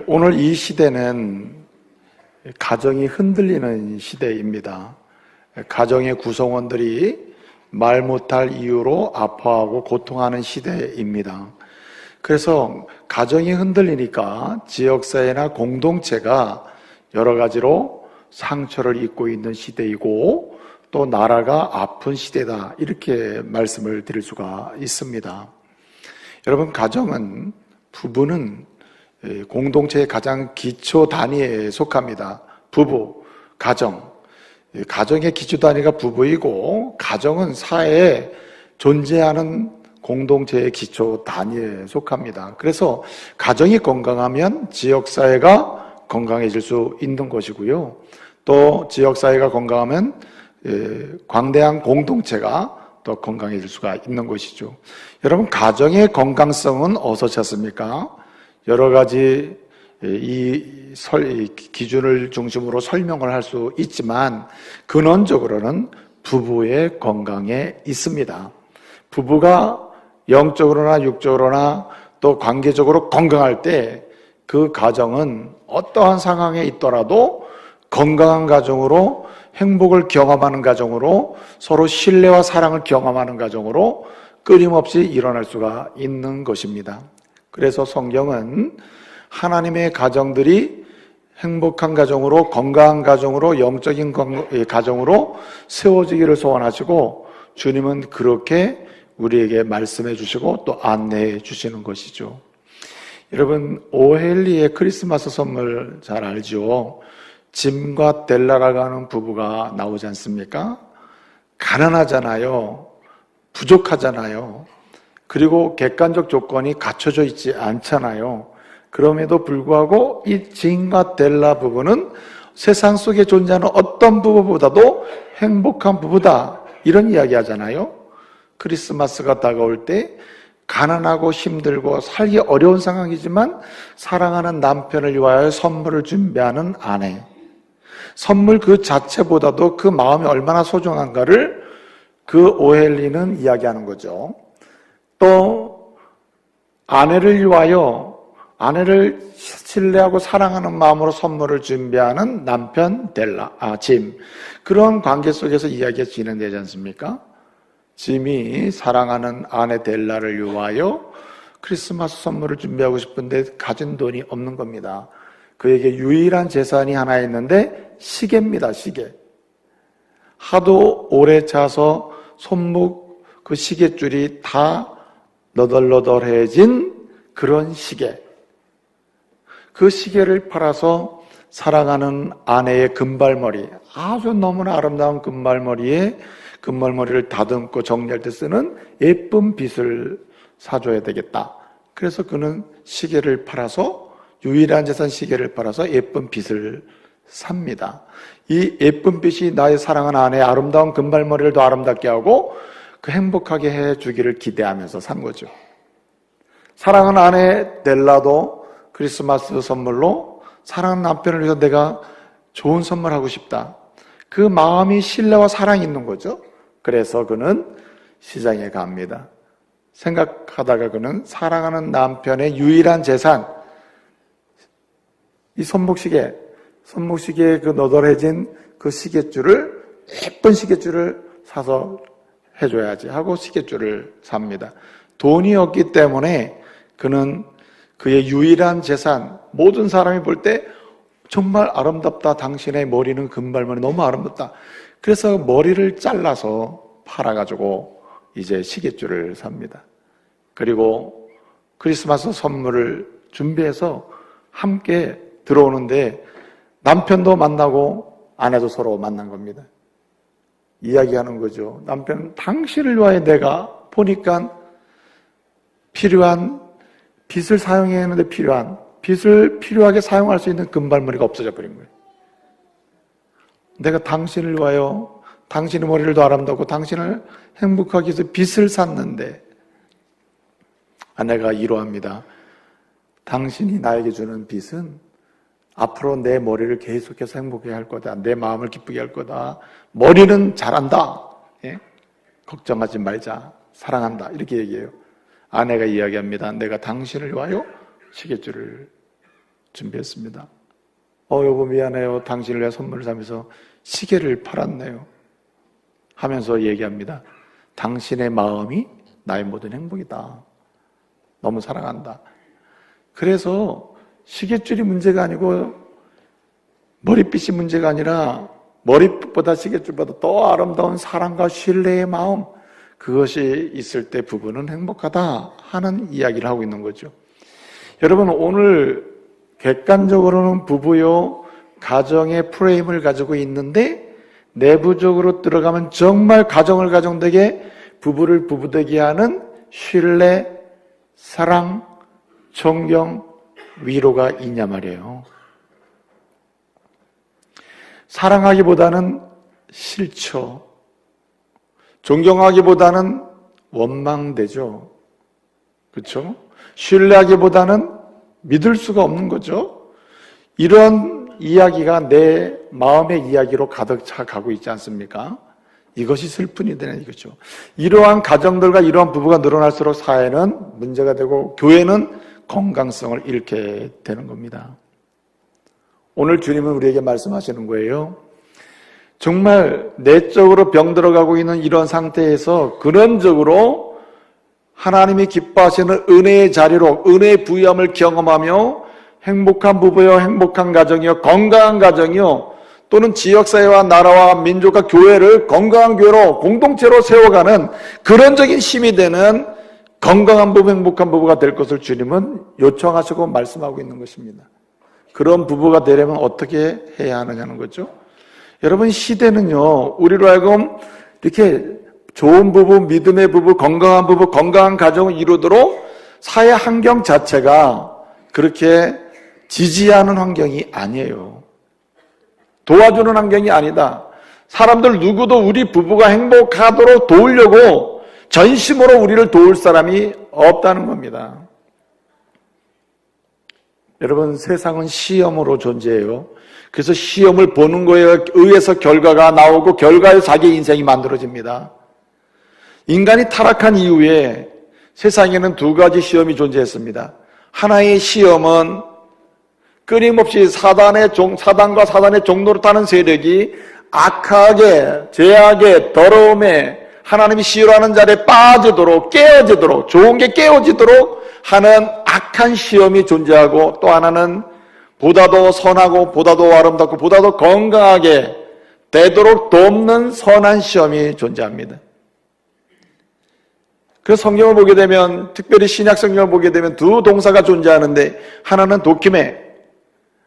오늘 이 시대는 가정이 흔들리는 시대입니다. 가정의 구성원들이 말 못할 이유로 아파하고 고통하는 시대입니다. 그래서 가정이 흔들리니까 지역사회나 공동체가 여러 가지로 상처를 입고 있는 시대이고 또 나라가 아픈 시대다, 이렇게 말씀을 드릴 수가 있습니다. 여러분, 가정은, 부부는 공동체의 가장 기초 단위에 속합니다. 부부, 가정. 가정의 기초 단위가 부부이고 가정은 사회에 존재하는 공동체의 기초 단위에 속합니다. 그래서 가정이 건강하면 지역사회가 건강해질 수 있는 것이고요. 또 지역사회가 건강하면 광대한 공동체가 더 건강해질 수가 있는 것이죠. 여러분, 가정의 건강성은 어디서 찾습니까? 여러 가지 기준을 중심으로 설명을 할 수 있지만 근원적으로는 부부의 건강에 있습니다. 부부가 영적으로나 육적으로나 또 관계적으로 건강할 때 그 가정은 어떠한 상황에 있더라도 건강한 가정으로, 행복을 경험하는 가정으로, 서로 신뢰와 사랑을 경험하는 가정으로 끊임없이 일어날 수가 있는 것입니다. 그래서 성경은 하나님의 가정들이 행복한 가정으로, 건강한 가정으로, 영적인 가정으로 세워지기를 소원하시고 주님은 그렇게 우리에게 말씀해 주시고 또 안내해 주시는 것이죠. 여러분, 오헬리의 크리스마스 선물 잘 알죠? 짐과 델라라고 하는 부부가 나오지 않습니까? 가난하잖아요. 부족하잖아요. 그리고 객관적 조건이 갖춰져 있지 않잖아요. 그럼에도 불구하고 이 짐과 델라 부부는 세상 속에 존재하는 어떤 부부보다도 행복한 부부다, 이런 이야기 하잖아요. 크리스마스가 다가올 때 가난하고 힘들고 살기 어려운 상황이지만 사랑하는 남편을 위하여 선물을 준비하는 아내, 선물 그 자체보다도 그 마음이 얼마나 소중한가를 그 오헬리는 이야기하는 거죠. 또 아내를 위하여, 아내를 신뢰하고 사랑하는 마음으로 선물을 준비하는 남편 짐, 그런 관계 속에서 이야기가 진행되지 않습니까? 짐이 사랑하는 아내 델라를 위하여 크리스마스 선물을 준비하고 싶은데 가진 돈이 없는 겁니다. 그에게 유일한 재산이 하나 있는데 시계입니다. 시계. 하도 오래 차서 손목 그 시계줄이 다 너덜너덜해진 그런 시계. 그 시계를 팔아서 사랑하는 아내의 금발머리, 아주 너무나 아름다운 금발머리를 다듬고 정리할 때 쓰는 예쁜 빗을 사줘야 되겠다. 그래서 그는 시계를 팔아서, 유일한 재산 시계를 팔아서 예쁜 빗을 삽니다. 이 예쁜 빗이 나의 사랑하는 아내의 아름다운 금발머리를 더 아름답게 하고 그 행복하게 해주기를 기대하면서 산 거죠. 사랑하는 아내 델라도 크리스마스 선물로 사랑하는 남편을 위해서 내가 좋은 선물하고 싶다, 그 마음이 신뢰와 사랑이 있는 거죠. 그래서 그는 시장에 갑니다. 생각하다가 그는 사랑하는 남편의 유일한 재산, 이 손목시계의 그 너덜해진 그 시계줄을, 예쁜 시계줄을 사서 해줘야지 하고 시계줄을 삽니다. 돈이 없기 때문에 그는 그의 유일한 재산, 모든 사람이 볼 때 정말 아름답다, 당신의 머리는 금발머리 너무 아름답다, 그래서 머리를 잘라서 팔아가지고 이제 시계줄을 삽니다. 그리고 크리스마스 선물을 준비해서 함께 들어오는데 남편도 만나고 아내도 서로 만난 겁니다. 이야기하는 거죠. 남편, 당신을 위하여 내가 보니까 필요한 빗을 사용해야 하는데 빗을 필요하게 사용할 수 있는 금발머리가 없어져 버린 거예요. 내가 당신을 위하여 당신의 머리를 더 아름답고 당신을 행복하게 해서 빗을 샀는데, 아내가 이러합니다. 당신이 나에게 주는 빗은 앞으로 내 머리를 계속해서 행복하게 할 거다, 내 마음을 기쁘게 할 거다, 머리는 잘한다, 걱정하지 말자, 사랑한다, 이렇게 얘기해요. 아내가 이야기합니다. 내가 당신을 위하여 시계줄을 준비했습니다. 여보 미안해요. 당신을 위해 선물을 사면서 시계를 팔았네요. 하면서 얘기합니다. 당신의 마음이 나의 모든 행복이다. 너무 사랑한다. 그래서 시계줄이 문제가 아니고 머리빛이 문제가 아니라 머리빛보다 시계줄보다 더 아름다운 사랑과 신뢰의 마음, 그것이 있을 때 부부는 행복하다 하는 이야기를 하고 있는 거죠. 여러분, 오늘 객관적으로는 부부요 가정의 프레임을 가지고 있는데 내부적으로 들어가면 정말 가정을 가정되게, 부부를 부부되게 하는 신뢰, 사랑, 존경, 위로가 있냐 말이에요. 사랑하기보다는 싫죠. 존경하기보다는 원망되죠. 그렇죠? 신뢰하기보다는 믿을 수가 없는 거죠. 이런 이야기가 내 마음의 이야기로 가득 차 가고 있지 않습니까? 이것이 슬픈 일이라는 이거죠. 이러한 가정들과 이러한 부부가 늘어날수록 사회는 문제가 되고 교회는 건강성을 잃게 되는 겁니다. 오늘 주님은 우리에게 말씀하시는 거예요. 정말 내적으로 병들어가고 있는 이런 상태에서 근원적으로 하나님이 기뻐하시는 은혜의 자리로 은혜의 부유함을 경험하며 행복한 부부요, 행복한 가정이요, 건강한 가정이요, 또는 지역사회와 나라와 민족과 교회를 건강한 교회로 공동체로 세워가는 근원적인 힘이 되는 건강한 부부, 행복한 부부가 될 것을 주님은 요청하시고 말씀하고 있는 것입니다. 그런 부부가 되려면 어떻게 해야 하느냐는 거죠. 여러분, 시대는요 우리로 하여금 이렇게 좋은 부부, 믿음의 부부, 건강한 부부, 건강한 가정을 이루도록 사회 환경 자체가 그렇게 지지하는 환경이 아니에요. 도와주는 환경이 아니다. 사람들 누구도 우리 부부가 행복하도록 도우려고 전심으로 우리를 도울 사람이 없다는 겁니다. 여러분, 세상은 시험으로 존재해요. 그래서 시험을 보는 거에 의해서 결과가 나오고 결과에 자기 인생이 만들어집니다. 인간이 타락한 이후에 세상에는 두 가지 시험이 존재했습니다. 하나의 시험은 끊임없이 사단과 사단의 종로를 타는 세력이 악하게, 죄악에, 더러움에, 하나님이 싫어하는 자리에 빠지도록, 깨어지도록, 좋은 게 깨어지도록 하는 악한 시험이 존재하고, 또 하나는 보다도 선하고 보다도 아름답고 보다도 건강하게 되도록 돕는 선한 시험이 존재합니다. 그 성경을 보게 되면, 특별히 신약 성경을 보게 되면 두 동사가 존재하는데, 하나는 도키메,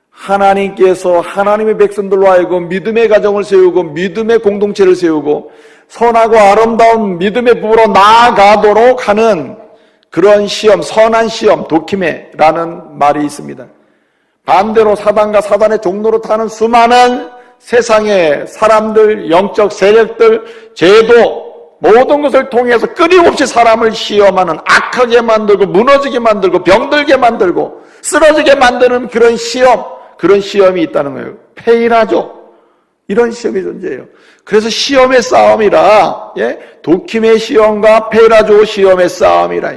하나님께서 하나님의 백성들로 하여금 믿음의 가정을 세우고 믿음의 공동체를 세우고 선하고 아름다운 믿음의 부부로 나아가도록 하는 그런 시험, 선한 시험, 도키메라는 말이 있습니다. 반대로 사단과 사단의 종로로 타는 수많은 세상의 사람들, 영적 세력들, 제도, 모든 것을 통해서 끊임없이 사람을 시험하는, 악하게 만들고 무너지게 만들고 병들게 만들고 쓰러지게 만드는 그런 시험, 그런 시험이 있다는 거예요. 페이라죠. 이런 시험이 존재해요. 그래서 시험의 싸움이라, 도킴의 시험과 페이라조 시험의 싸움이라.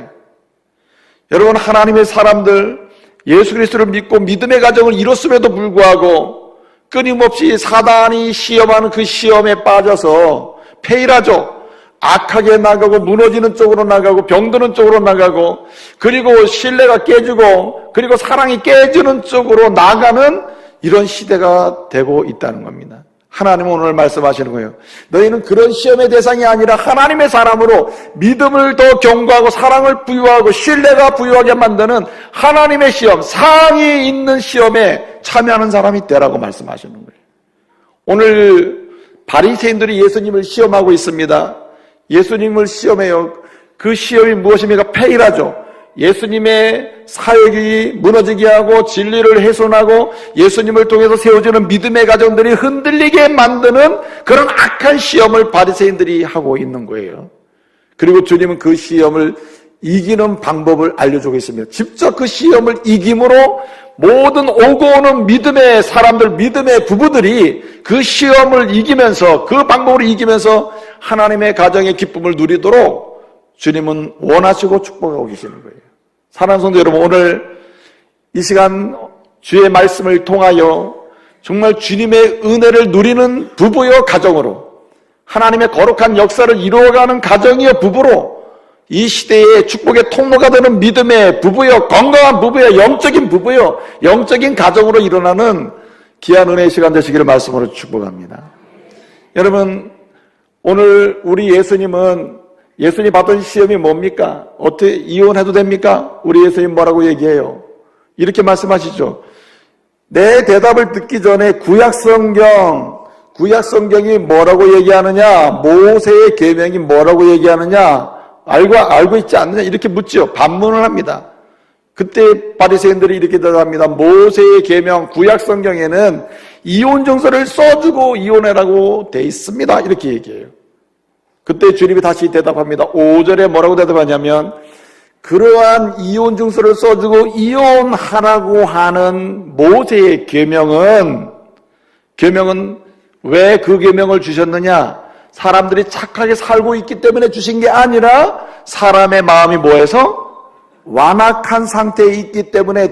여러분, 하나님의 사람들, 예수 그리스도를 믿고 믿음의 가정을 이뤘음에도 불구하고 끊임없이 사단이 시험하는 그 시험에 빠져서 페이라죠. 악하게 나가고 무너지는 쪽으로 나가고 병드는 쪽으로 나가고, 그리고 신뢰가 깨지고, 그리고 사랑이 깨지는 쪽으로 나가는 이런 시대가 되고 있다는 겁니다. 하나님은 오늘 말씀하시는 거예요. 너희는 그런 시험의 대상이 아니라 하나님의 사람으로 믿음을 더 견고하고 사랑을 부유하고 신뢰가 부유하게 만드는 하나님의 시험, 사랑이 있는 시험에 참여하는 사람이 되라고 말씀하시는 거예요. 오늘 바리새인들이 예수님을 시험하고 있습니다. 예수님을 시험해요. 그 시험이 무엇입니까? 페이라죠. 예수님의 사역이 무너지게 하고 진리를 훼손하고 예수님을 통해서 세워지는 믿음의 가정들이 흔들리게 만드는 그런 악한 시험을 바리새인들이 하고 있는 거예요. 그리고 주님은 그 시험을 이기는 방법을 알려주고 있습니다. 직접 그 시험을 이김으로 모든 오고 오는 믿음의 사람들, 믿음의 부부들이 그 시험을 이기면서, 그 방법을 이기면서 하나님의 가정의 기쁨을 누리도록 주님은 원하시고 축복하고 계시는 거예요. 사랑하는 성도 여러분, 오늘 이 시간 주의 말씀을 통하여 정말 주님의 은혜를 누리는 부부여 가정으로, 하나님의 거룩한 역사를 이루어가는 가정이여 부부로, 이 시대의 축복의 통로가 되는 믿음의 부부여, 건강한 부부여, 영적인 부부여, 영적인 가정으로 일어나는 귀한 은혜의 시간 되시기를 말씀으로 축복합니다. 여러분, 오늘 우리 예수님 받은 시험이 뭡니까? 어떻게 이혼해도 됩니까? 우리 예수님 뭐라고 얘기해요? 이렇게 말씀하시죠. 내 대답을 듣기 전에 구약성경이 뭐라고 얘기하느냐, 모세의 계명이 뭐라고 얘기하느냐 알고 있지 않느냐, 이렇게 묻죠. 반문을 합니다. 그때 바리새인들이 이렇게 대답합니다. 모세의 계명, 구약성경에는 이혼 증서를 써주고 이혼해라고 돼 있습니다, 이렇게 얘기해요. 그때 주님이 다시 대답합니다. 5절에 뭐라고 대답하냐면, 그러한 이혼 증서를 써주고 이혼하라고 하는 모세의 계명은 왜 그 계명을 주셨느냐? 사람들이 착하게 살고 있기 때문에 주신 게 아니라 사람의 마음이 뭐해서? 완악한 상태에 있기 때문에,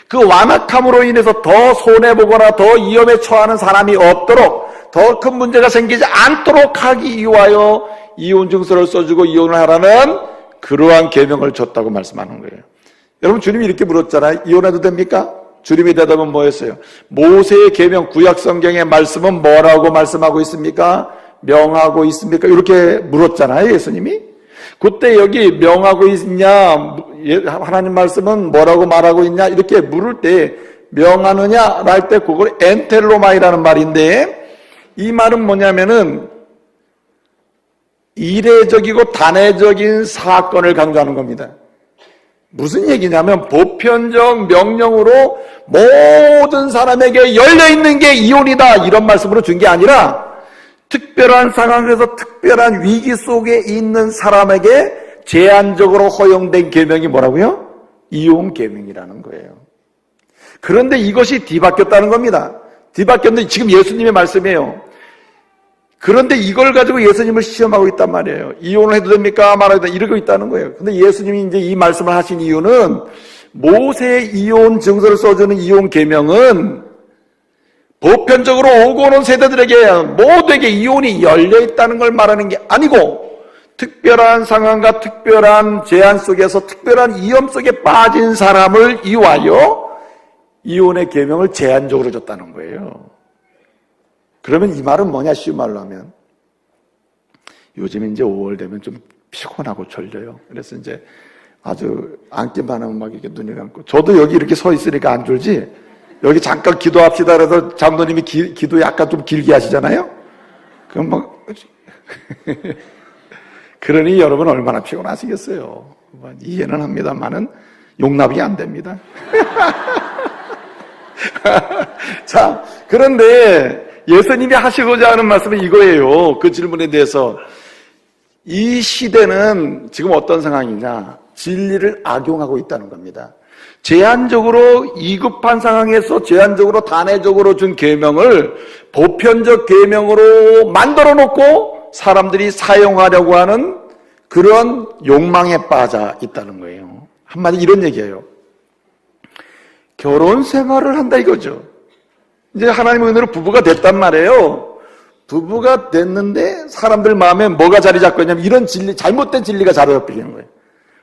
그 완악함으로 인해서 더 손해보거나 더 위험에 처하는 사람이 없도록, 더 큰 문제가 생기지 않도록 하기 위하여 이혼 증서를 써주고 이혼을 하라는 그러한 계명을 줬다고 말씀하는 거예요. 여러분, 주님이 이렇게 물었잖아요. 이혼해도 됩니까? 주님의 대답은 뭐였어요? 모세의 계명, 구약 성경의 말씀은 뭐라고 말씀하고 있습니까? 명하고 있습니까? 이렇게 물었잖아요, 예수님이. 그때 여기 명하고 있냐, 하나님 말씀은 뭐라고 말하고 있냐, 이렇게 물을 때 명하느냐 할 때 그걸 엔텔로마이라는 말인데, 이 말은 뭐냐면은 이례적이고 단회적인 사건을 강조하는 겁니다. 무슨 얘기냐면, 보편적 명령으로 모든 사람에게 열려있는 게 이혼이다, 이런 말씀으로 준 게 아니라 특별한 상황에서 특별한 위기 속에 있는 사람에게 제한적으로 허용된 계명이 뭐라고요? 이혼 계명이라는 거예요. 그런데 이것이 뒤바뀌었다는 겁니다. 뒤바뀌었는데 지금 예수님의 말씀이에요. 그런데 이걸 가지고 예수님을 시험하고 있단 말이에요. 이혼을 해도 됩니까? 말아도 됩니까? 이러고 있다는 거예요. 근데 예수님이 이제 이 말씀을 하신 이유는, 모세의 이혼 증서를 써주는 이혼 계명은 보편적으로 오고 오는 세대들에게 모두에게 이혼이 열려있다는 걸 말하는 게 아니고, 특별한 상황과 특별한 제한 속에서 특별한 위험 속에 빠진 사람을 이유하여 이혼의 계명을 제한적으로 줬다는 거예요. 그러면 이 말은 뭐냐, 쉬운 말로 하면, 요즘 이제 5월 되면 좀 피곤하고 졸려요. 그래서 이제 아주 앉기만 하면 막 이렇게 눈이 감고, 저도 여기 이렇게 서 있으니까 안 졸지, 여기 잠깐 기도합시다 그래서 장로님이 기도 약간 좀 길게 하시잖아요. 그럼 막 그러니 여러분 얼마나 피곤하시겠어요. 이해는 합니다만은 용납이 안 됩니다. 자, 그런데 예수님이 하시고자 하는 말씀은 이거예요. 그 질문에 대해서, 이 시대는 지금 어떤 상황이냐, 진리를 악용하고 있다는 겁니다. 제한적으로 위급한 상황에서 제한적으로 단회적으로 준 계명을 보편적 계명으로 만들어 놓고 사람들이 사용하려고 하는 그런 욕망에 빠져 있다는 거예요. 한마디 이런 얘기예요. 결혼 생활을 한다 이거죠. 이제 하나님의 은혜로 부부가 됐단 말이에요. 부부가 됐는데 사람들 마음에 뭐가 자리 잡고 있냐면, 이런 진리, 잘못된 진리가 자리 잡히는 거예요.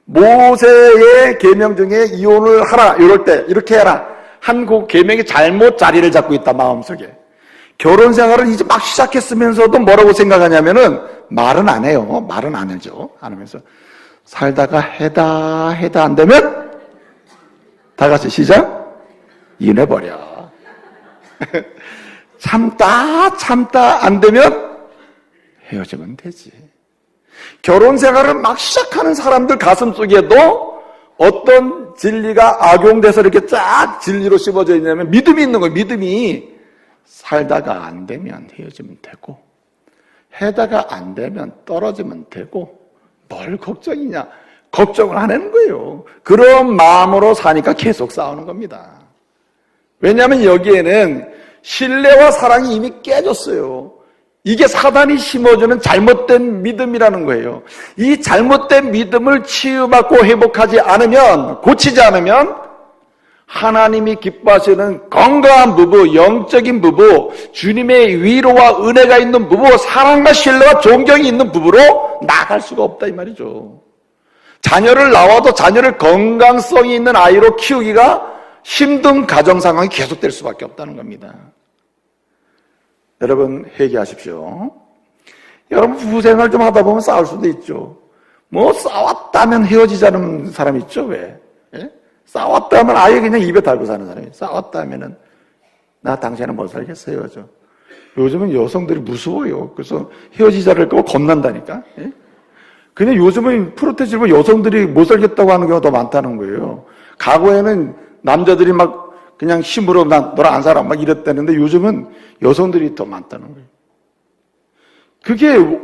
모세의 계명 중에 이혼을 하라, 이럴 때 이렇게 해라 한 그 계명이 잘못 자리를 잡고 있다, 마음속에. 결혼 생활을 이제 막 시작했으면서도 뭐라고 생각하냐면은, 말은 안 해요. 말은 안 하죠. 안 하면서 살다가 해다 안 되면 다 같이 시작, 이혼해버려. 참다 안 되면 헤어지면 되지. 결혼 생활을 막 시작하는 사람들 가슴 속에도 어떤 진리가 악용돼서 이렇게 쫙 진리로 씹어져 있냐면, 믿음이 있는 거예요. 믿음이. 살다가 안 되면 헤어지면 되고, 해다가 안 되면 떨어지면 되고, 뭘 걱정이냐, 걱정을 안 하는 거예요. 그런 마음으로 사니까 계속 싸우는 겁니다. 왜냐하면 여기에는 신뢰와 사랑이 이미 깨졌어요. 이게 사단이 심어주는 잘못된 믿음이라는 거예요. 이 잘못된 믿음을 치유받고 회복하지 않으면, 고치지 않으면 하나님이 기뻐하시는 건강한 부부, 영적인 부부, 주님의 위로와 은혜가 있는 부부, 사랑과 신뢰와 존경이 있는 부부로 나아갈 수가 없다 이 말이죠. 자녀를 낳아도 자녀를 건강성이 있는 아이로 키우기가 힘든 가정 상황이 계속될 수밖에 없다는 겁니다. 여러분 회개하십시오. 여러분 부부생활 좀 하다 보면 싸울 수도 있죠. 뭐 싸웠다면 헤어지자는 사람 있죠. 왜? 예? 싸웠다면 아예 그냥 입에 달고 사는 사람이 싸웠다면은 나 당신은 못 살겠어요. 요즘은 여성들이 무서워요. 그래서 헤어지자를 거고 겁난다니까. 예? 그냥 요즘은 프로테지로 여성들이 못 살겠다고 하는 경우가 더 많다는 거예요. 과거에는 남자들이 막 그냥 힘으로 난 너랑 안 살아 막 이랬다는데 요즘은 여성들이 더 많다는 거예요. 그게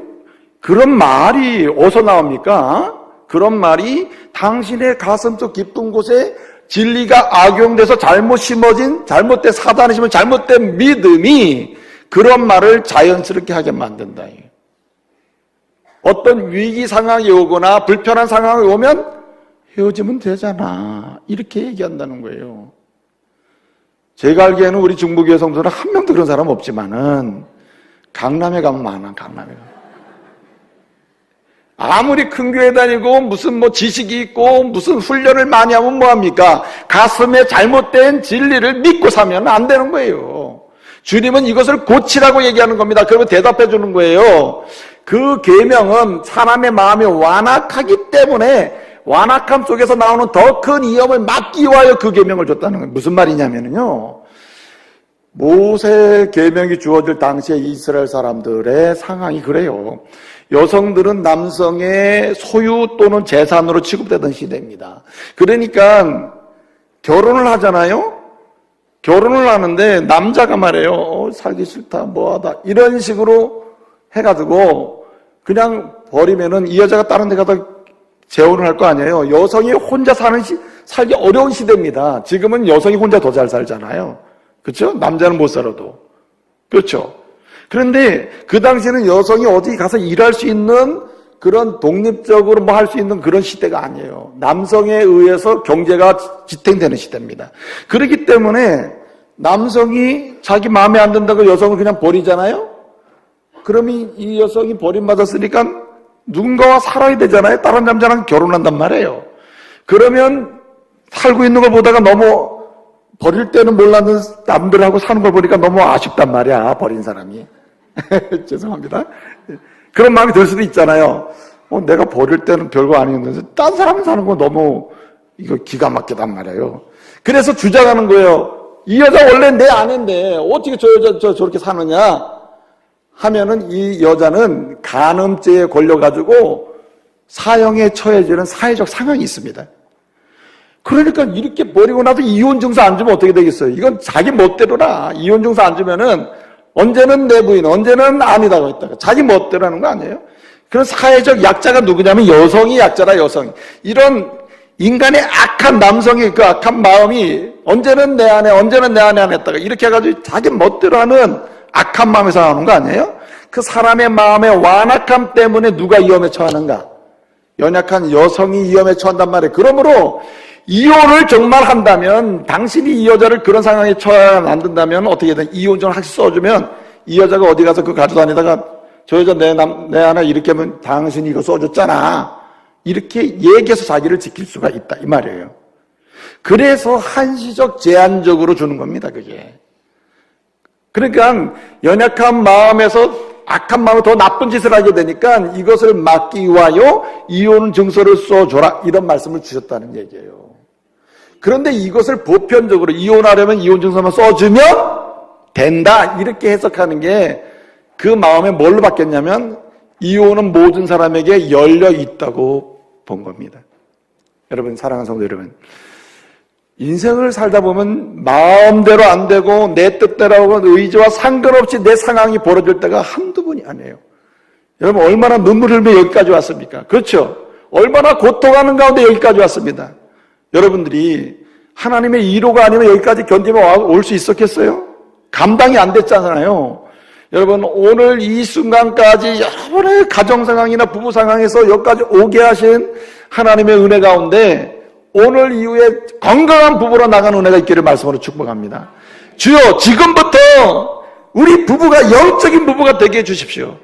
그런 말이 어디서 나옵니까? 그런 말이 당신의 가슴속 깊은 곳에 진리가 악용돼서 잘못 심어진, 잘못된 사단이 심은 잘못된 믿음이 그런 말을 자연스럽게 하게 만든다. 어떤 위기 상황이 오거나 불편한 상황이 오면 헤어지면 되잖아. 이렇게 얘기한다는 거예요. 제가 알기에는 우리 중부교회 성도는 한 명도 그런 사람 없지만은 강남에 가면 많아, 강남에 가면. 아무리 큰 교회 다니고 무슨 뭐 지식이 있고 무슨 훈련을 많이 하면 뭐합니까? 가슴에 잘못된 진리를 믿고 사면 안 되는 거예요. 주님은 이것을 고치라고 얘기하는 겁니다. 그러면 대답해 주는 거예요. 그 계명은 사람의 마음이 완악하기 때문에 완악함 속에서 나오는 더 큰 위험을 막기 위하여 그 계명을 줬다는 거예요. 무슨 말이냐면요. 모세 계명이 주어질 당시에 이스라엘 사람들의 상황이 그래요. 여성들은 남성의 소유 또는 재산으로 취급되던 시대입니다. 그러니까 결혼을 하잖아요. 결혼을 하는데 남자가 말해요. 살기 싫다, 뭐하다 이런 식으로 해가지고 그냥 버리면은 이 여자가 다른 데 가다 재혼을 할 거 아니에요. 여성이 혼자 살기 어려운 시대입니다. 지금은 여성이 혼자 더 잘 살잖아요. 그렇죠? 남자는 못 살아도. 그렇죠? 그런데 그 당시에는 여성이 어디 가서 일할 수 있는 그런 독립적으로 뭐 할 수 있는 그런 시대가 아니에요. 남성에 의해서 경제가 지탱되는 시대입니다. 그렇기 때문에 남성이 자기 마음에 안 든다고 여성을 그냥 버리잖아요? 그러면 이 여성이 버림받았으니까 누군가와 살아야 되잖아요. 다른 남자랑 결혼한단 말이에요. 그러면 살고 있는 걸 보다가 너무 버릴 때는 몰랐는 남들하고 사는 걸 보니까 너무 아쉽단 말이야. 버린 사람이. 죄송합니다. 그런 마음이 들 수도 있잖아요. 내가 버릴 때는 별거 아니었는데 딴 사람이 사는 거 너무 이거 기가 막히단 말이에요. 그래서 주장하는 거예요. 이 여자 원래 내 아내인데 어떻게 저 여자 저렇게 사느냐 하면은 이 여자는 간음죄에 걸려가지고 사형에 처해지는 사회적 상황이 있습니다. 그러니까 이렇게 버리고 나도 이혼 증서 안 주면 어떻게 되겠어요? 이건 자기 멋대로라. 이혼 증서 안 주면은 언제는 내 부인, 언제는 아니다고 했다가 자기 멋대로 하는 거 아니에요? 그런 사회적 약자가 누구냐면 여성이 약자라, 여성이. 이런 인간의 악한 남성의 그 악한 마음이 언제는 내 아내, 언제는 내 아내 안 했다가 이렇게 해가지고 자기 멋대로 하는 악한 마음에서 나오는 거 아니에요? 그 사람의 마음의 완악함 때문에 누가 위험에 처하는가? 연약한 여성이 위험에 처한단 말이에요. 그러므로 이혼을 정말 한다면 당신이 이 여자를 그런 상황에 처해 만든다면 어떻게든 이혼증을 하시 써주면 이 여자가 어디 가서 그 가지고 다니다가 저 여자 내 아내 이렇게 하면 당신이 이거 써줬잖아 이렇게 얘기해서 자기를 지킬 수가 있다 이 말이에요. 그래서 한시적 제한적으로 주는 겁니다. 그게. 그러니까 연약한 마음에서 악한 마음에 더 나쁜 짓을 하게 되니까 이것을 막기 위하여 이혼 증서를 써줘라 이런 말씀을 주셨다는 얘기예요. 그런데 이것을 보편적으로 이혼하려면 이혼 증서만 써주면 된다 이렇게 해석하는 게 그 마음에 뭘로 바뀌었냐면 이혼은 모든 사람에게 열려 있다고 본 겁니다. 여러분 사랑하는 성도 여러분, 인생을 살다 보면 마음대로 안 되고 내 뜻대로 하고 의지와 상관없이 내 상황이 벌어질 때가 한두 번이 아니에요. 여러분 얼마나 눈물 흘리며 여기까지 왔습니까? 그렇죠? 얼마나 고통하는 가운데 여기까지 왔습니다. 여러분들이 하나님의 이로가 아니면 여기까지 견디면 올 수 있었겠어요? 감당이 안 됐잖아요. 여러분 오늘 이 순간까지 여러분의 가정 상황이나 부부 상황에서 여기까지 오게 하신 하나님의 은혜 가운데 오늘 이후에 건강한 부부로 나가는 은혜가 있기를 말씀으로 축복합니다. 주여, 지금부터 우리 부부가 영적인 부부가 되게 해주십시오.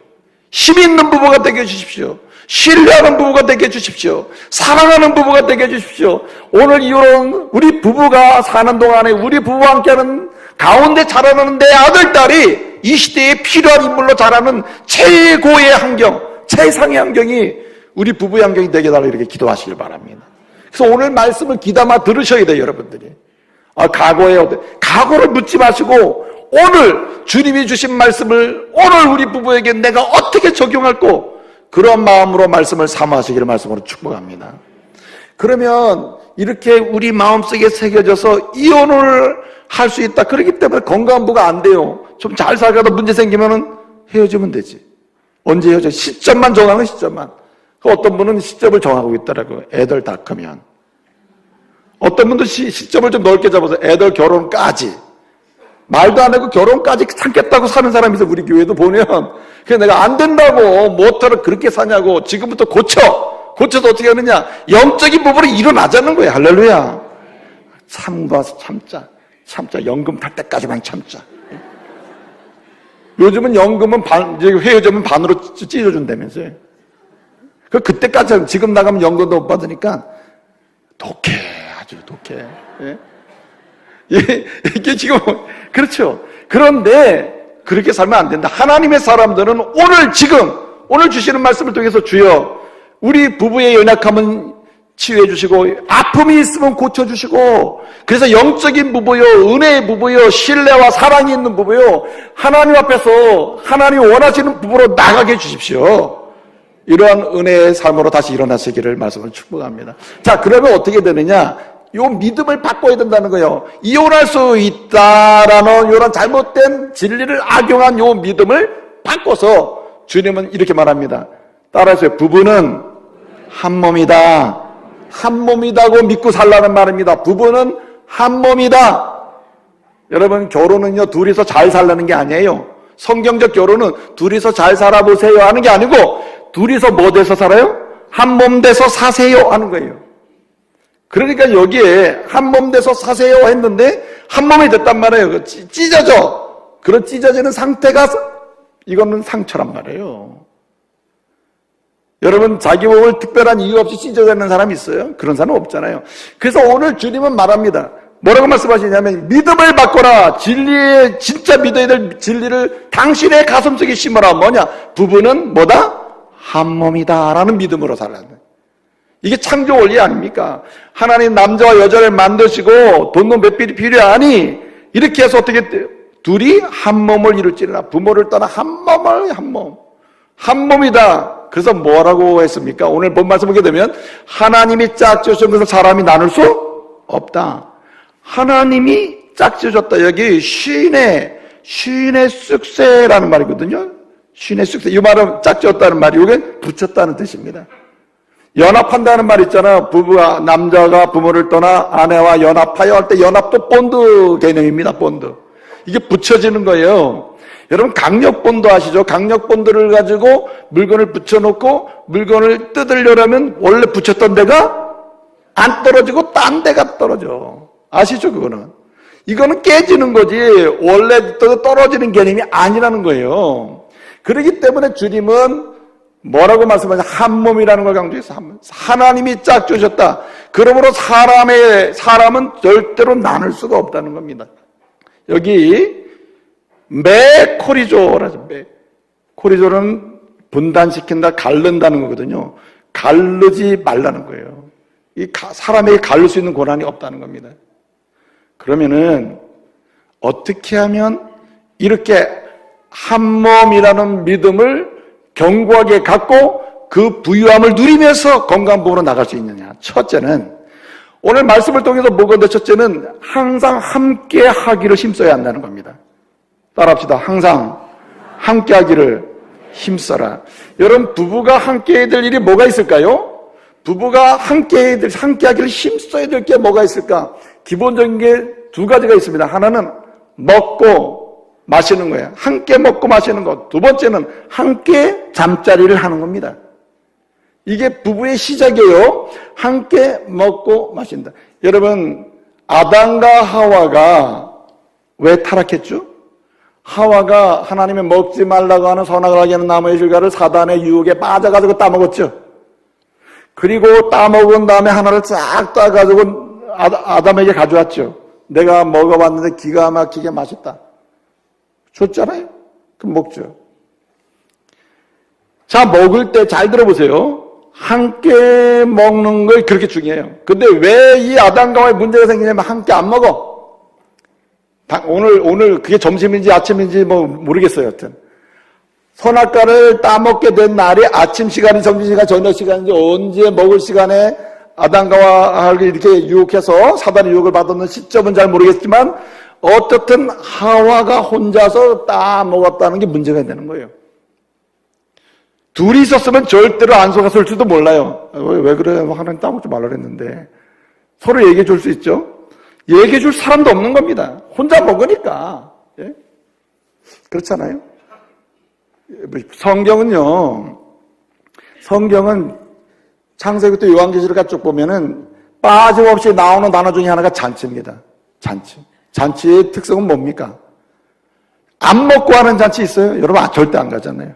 힘 있는 부부가 되게 해주십시오. 신뢰하는 부부가 되게 해주십시오. 사랑하는 부부가 되게 해주십시오. 오늘 이후로 우리 부부가 사는 동안에 우리 부부와 함께하는 가운데 자라나는 내 아들, 딸이 이 시대에 필요한 인물로 자라는 최고의 환경, 최상의 환경이 우리 부부의 환경이 되게 달라고 이렇게 기도하시길 바랍니다. 그래서 오늘 말씀을 귀담아 들으셔야 돼요, 여러분들이. 각오를 묻지 마시고 오늘 주님이 주신 말씀을 오늘 우리 부부에게 내가 어떻게 적용할고 그런 마음으로 말씀을 사모하시기를 말씀으로 축복합니다. 그러면 이렇게 우리 마음속에 새겨져서 이혼을 할 수 있다. 그렇기 때문에 건강한 부부가 안 돼요. 좀 잘 살다가 문제 생기면은 헤어지면 되지. 언제 헤어져? 시점만 정하는 시점만. 어떤 분은 시점을 정하고 있더라고요. 애들 다 크면. 어떤 분도 시점을 좀 넓게 잡아서 애들 결혼까지. 말도 안 하고 결혼까지 참겠다고 사는 사람이 있어. 우리 교회도 보면. 그래서 내가 안 된다고 뭐하러 그렇게 사냐고. 지금부터 고쳐서 어떻게 하느냐. 영적인 부분으로 일어나자는 거예요. 할렐루야. 참자. 연금 탈 때까지만 참자. 요즘은 연금은 헤어지면 반으로 찢어준다면서요. 그때까지 지금 나가면 연금도 못 받으니까 독해. 아주 독해. 이게 지금 그렇죠. 그런데 그렇게 살면 안 된다. 하나님의 사람들은 오늘 주시는 말씀을 통해서 주여 우리 부부의 연약함은 치유해 주시고 아픔이 있으면 고쳐주시고 그래서 영적인 부부요, 은혜의 부부요, 신뢰와 사랑이 있는 부부요, 하나님 앞에서 하나님이 원하시는 부부로 나가게 해주십시오. 이러한 은혜의 삶으로 다시 일어나시기를 말씀을 축복합니다. 자, 그러면 어떻게 되느냐? 요 믿음을 바꿔야 된다는 거예요. 이혼할 수 있다라는 이런 잘못된 진리를 악용한 요 믿음을 바꿔서 주님은 이렇게 말합니다. 따라하세요. 부부는 한 몸이다. 한 몸이다고 믿고 살라는 말입니다. 부부는 한 몸이다. 여러분, 결혼은요, 둘이서 잘 살라는 게 아니에요. 성경적 결혼은 둘이서 잘 살아보세요 하는 게 아니고 둘이서 뭐 돼서 살아요? 한 몸 돼서 사세요 하는 거예요. 그러니까 여기에 한 몸 돼서 사세요 했는데 한 몸이 됐단 말이에요. 찢어져. 그런 찢어지는 상태가 이거는 상처란 말이에요. 여러분, 자기 몸을 특별한 이유 없이 찢어지는 사람이 있어요? 그런 사람 없잖아요. 그래서 오늘 주님은 말합니다. 뭐라고 말씀하시냐면 믿음을 바꿔라. 진짜 믿어야 될 진리를 당신의 가슴속에 심어라. 뭐냐? 부부는 뭐다? 한 몸이다 라는 믿음으로 살아야 돼. 이게 창조 원리 아닙니까? 하나님 남자와 여자를 만드시고 돈도 몇 필이 필요하니 이렇게 해서 어떻게 둘이 한 몸을 이룰지라. 부모를 떠나 한 몸이다. 그래서 뭐라고 했습니까? 오늘 본 말씀 보게 되면 하나님이 짝지으신 것을 사람이 나눌 수 없다. 하나님이 짝지어줬다. 여기 시인의 쑥새라는 말이거든요. 시인의 쑥새. 이 말은 짝지었다는 말이 이게 붙였다는 뜻입니다. 연합한다는 말 있잖아. 부부가, 남자가 부모를 떠나 아내와 연합하여 할 때 연합도 본드 개념입니다. 본드. 이게 붙여지는 거예요. 여러분, 강력본드 아시죠? 강력본드를 가지고 물건을 붙여놓고 물건을 뜯으려면 원래 붙였던 데가 안 떨어지고 딴 데가 떨어져. 아시죠? 이거는 깨지는 거지 원래 떨어지는 개념이 아니라는 거예요. 그렇기 때문에 주님은 뭐라고 말씀하냐? 한 몸이라는 걸 강조해서 하나님이 짝지으셨다. 그러므로 사람은 절대로 나눌 수가 없다는 겁니다. 여기 메코리조라죠. 코리조는 분단시킨다, 가른다는 거거든요. 가르지 말라는 거예요. 사람에게 가를 수 있는 권한이 없다는 겁니다. 그러면은 어떻게 하면 이렇게 한 몸이라는 믿음을 견고하게 갖고 그 부유함을 누리면서 건강한 부부로 나갈 수 있느냐? 첫째는 오늘 말씀을 통해서 뭐가 돼? 첫째는 항상 함께 하기를 힘써야 한다는 겁니다. 따라합시다. 항상 함께 하기를 힘써라. 여러분, 부부가 함께 해야 될 일이 뭐가 있을까요? 부부가 함께 하기를 힘써야 될 게 뭐가 있을까? 기본적인 게 두 가지가 있습니다. 하나는 먹고 마시는 거예요. 함께 먹고 마시는 것. 두 번째는 함께 잠자리를 하는 겁니다. 이게 부부의 시작이에요. 함께 먹고 마신다. 여러분, 아담과 하와가 왜 타락했죠? 하와가 하나님의 먹지 말라고 하는 선악을 알게 하는 나무의 실과를 사단의 유혹에 빠져가지고 따먹었죠. 그리고 따먹은 다음에 하나를 싹 따가지고 아담에게 가져왔죠. 내가 먹어봤는데 기가 막히게 맛있다. 줬잖아요. 그럼 먹죠. 자, 먹을 때 잘 들어보세요. 함께 먹는 걸 그렇게 중요해요. 근데 왜 이 아담과 하와의 문제가 생기냐면 함께 안 먹어. 오늘 그게 점심인지 아침인지 뭐 모르겠어요. 여튼 선악과를 따먹게 된 날이 아침 시간이 점심시간 저녁 시간인지 언제 먹을 시간에 아담과 하와를 이렇게 유혹해서 사단의 유혹을 받았는 시점은 잘 모르겠지만 어떻든 하와가 혼자서 따먹었다는 게 문제가 되는 거예요. 둘이 있었으면 절대로 안 속았을 줄도 몰라요. 왜 그래? 하나님 따먹지 말라 그랬는데. 서로 얘기해 줄 수 있죠? 얘기해 줄 사람도 없는 겁니다. 혼자 먹으니까. 예? 그렇잖아요? 성경은 창세기부터 요한계시록까지 쭉 보면은 빠짐없이 나오는 단어 중에 하나가 잔치입니다. 잔치. 잔치의 특성은 뭡니까? 안 먹고 하는 잔치 있어요? 여러분 절대 안 가잖아요.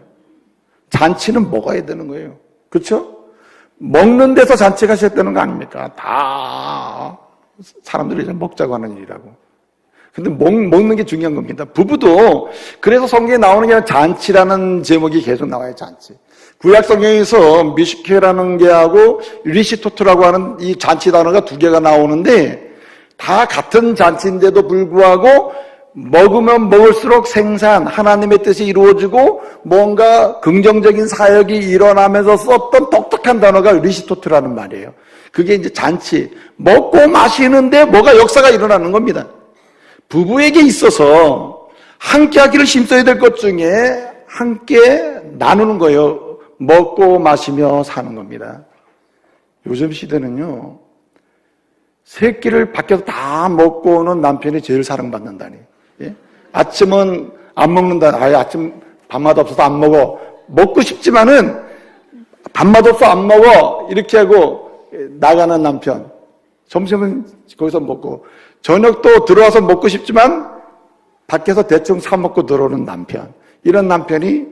잔치는 먹어야 되는 거예요. 그렇죠? 먹는 데서 잔치가 시작되는 거 아닙니까? 다 사람들이 이제 먹자고 하는 일이라고. 근데 먹는 게 중요한 겁니다. 부부도 그래서 성경에 나오는 게 잔치라는 제목이 계속 나와요. 잔치. 구약 성경에서 미시케라는 게하고 리시토트라고 하는 이 잔치 단어가 두 개가 나오는데 다 같은 잔치인데도 불구하고 먹으면 먹을수록 생산, 하나님의 뜻이 이루어지고 뭔가 긍정적인 사역이 일어나면서 썼던 독특한 단어가 리시토트라는 말이에요. 그게 이제 잔치, 먹고 마시는데 뭐가 역사가 일어나는 겁니다. 부부에게 있어서 함께 하기를 힘써야 될 것 중에 함께 나누는 거예요. 먹고 마시며 사는 겁니다. 요즘 시대는요, 새끼를 밖에서 다 먹고 오는 남편이 제일 사랑받는다니. 예? 아침은 안 먹는다. 아예 아침 밥맛 없어서 안 먹어. 먹고 싶지만은 밥맛 없어 안 먹어. 이렇게 하고 나가는 남편. 점심은 거기서 먹고 저녁도 들어와서 먹고 싶지만 밖에서 대충 사 먹고 들어오는 남편. 이런 남편이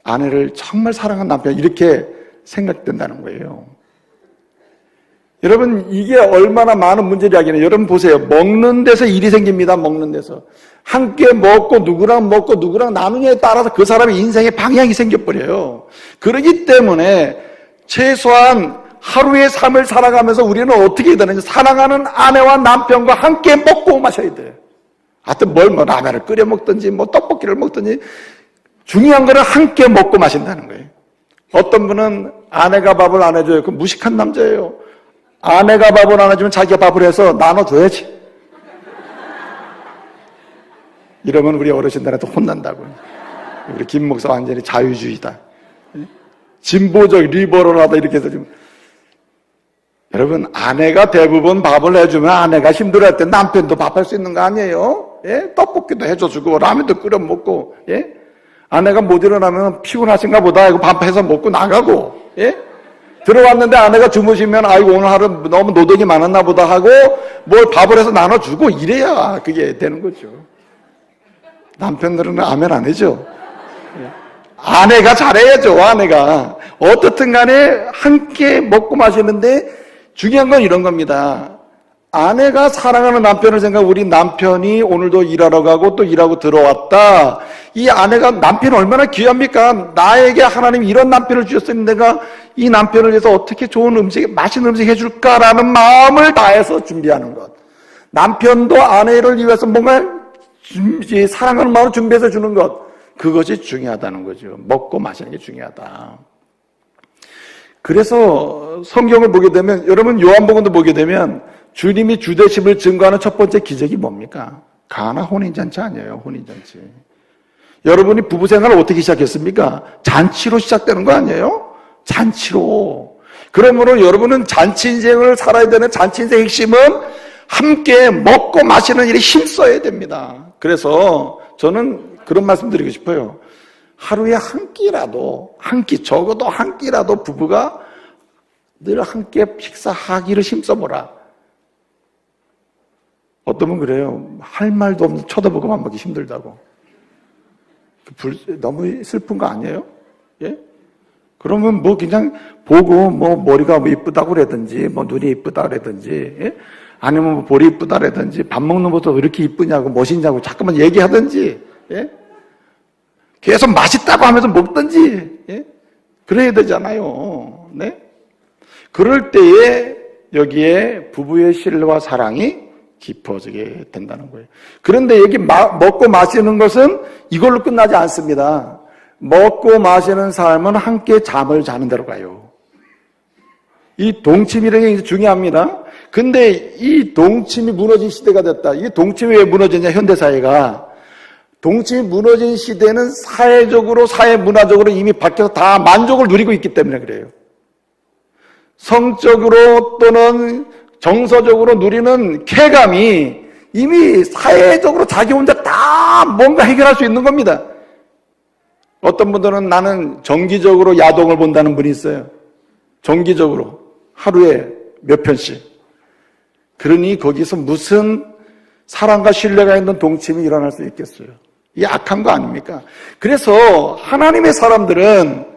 아내를 정말 사랑하는 남편 이렇게 생각된다는 거예요. 여러분 이게 얼마나 많은 문제를 야기해요. 여러분 보세요. 먹는 데서 일이 생깁니다. 먹는 데서. 함께 먹고 누구랑 나누냐에 따라서 그 사람의 인생의 방향이 생겨버려요. 그렇기 때문에 최소한 하루의 삶을 살아가면서 우리는 어떻게 해야 되는지 사랑하는 아내와 남편과 함께 먹고 마셔야 돼요. 하여튼 라면을 끓여 먹든지 떡볶이를 먹든지 중요한 거는 함께 먹고 마신다는 거예요. 어떤 분은 아내가 밥을 안 해줘요. 그 무식한 남자예요. 아내가 밥을 안 해주면 자기가 밥을 해서 나눠줘야지. 이러면 우리 어르신들한테 혼난다고요. 우리 김 목사 완전히 자유주의다. 진보적 리버럴하다 이렇게 해서 지금. 여러분 아내가 대부분 밥을 해주면 아내가 힘들어할 때 남편도 밥할 수 있는 거 아니에요? 예? 떡볶이도 해줘주고 라면도 끓여 먹고 예? 아내가 못 일어나면 피곤하신가 보다 이거 밥 해서 먹고 나가고 예? 들어왔는데 아내가 주무시면 아이고 오늘 하루 너무 노동이 많았나 보다 하고 뭘 밥을 해서 나눠주고 이래야 그게 되는 거죠. 남편들은 아멘 안 해죠. 아내가 잘해야죠. 아내가 어떻든 간에 함께 먹고 마시는데 중요한 건 이런 겁니다. 아내가 사랑하는 남편을 생각 우리 남편이 오늘도 일하러 가고 또 일하고 들어왔다. 이 아내가 남편이 얼마나 귀합니까? 나에게 하나님 이런 남편을 주셨으니 내가 이 남편을 위해서 어떻게 좋은 음식, 맛있는 음식 해줄까라는 마음을 다해서 준비하는 것. 남편도 아내를 위해서 뭔가 사랑하는 마음을 준비해서 주는 것. 그것이 중요하다는 거죠. 먹고 마시는 게 중요하다. 그래서 성경을 보게 되면 여러분 요한복음도 보게 되면 주님이 주되심을 증거하는 첫 번째 기적이 뭡니까? 가나 혼인잔치 아니에요. 혼인잔치. 여러분이 부부생활을 어떻게 시작했습니까? 잔치로 시작되는 거 아니에요? 잔치로. 그러므로 여러분은 잔치 인생을 살아야 되는 잔치 인생의 핵심은 함께 먹고 마시는 일에 힘써야 됩니다. 그래서 저는 그런 말씀 드리고 싶어요. 하루에 한 끼라도, 적어도 한 끼라도 부부가 늘 함께 식사하기를 힘써보라. 어떤 분 그래요. 할 말도 없는 쳐다보고만 먹기 힘들다고. 너무 슬픈 거 아니에요? 예? 그러면 뭐 그냥 보고 뭐 머리가 뭐 이쁘다고 그러든지 뭐 눈이 이쁘다 그러든지 예? 아니면 뭐 볼이 이쁘다 그러든지 밥 먹는 것도 왜 이렇게 이쁘냐고 멋있냐고 자꾸만 얘기하든지 예? 계속 맛있다고 하면서 먹든지 예? 그래야 되잖아요. 네? 그럴 때에 여기에 부부의 신뢰와 사랑이 깊어지게 된다는 거예요. 그런데 여기 먹고 마시는 것은 이걸로 끝나지 않습니다. 먹고 마시는 삶은 함께 잠을 자는 데로 가요. 이 동침이라는 게 중요합니다. 근데 이 동침이 무너진 시대가 됐다. 이게 동침이 왜 무너졌냐, 현대사회가. 동침이 무너진 시대는 사회적으로, 사회문화적으로 이미 바뀌어서 다 만족을 누리고 있기 때문에 그래요. 성적으로 또는 정서적으로 누리는 쾌감이 이미 사회적으로 자기 혼자 다 뭔가 해결할 수 있는 겁니다. 어떤 분들은 나는 정기적으로 야동을 본다는 분이 있어요. 정기적으로 하루에 몇 편씩. 그러니 거기서 무슨 사랑과 신뢰가 있는 동침이 일어날 수 있겠어요. 이게 악한 거 아닙니까? 그래서 하나님의 사람들은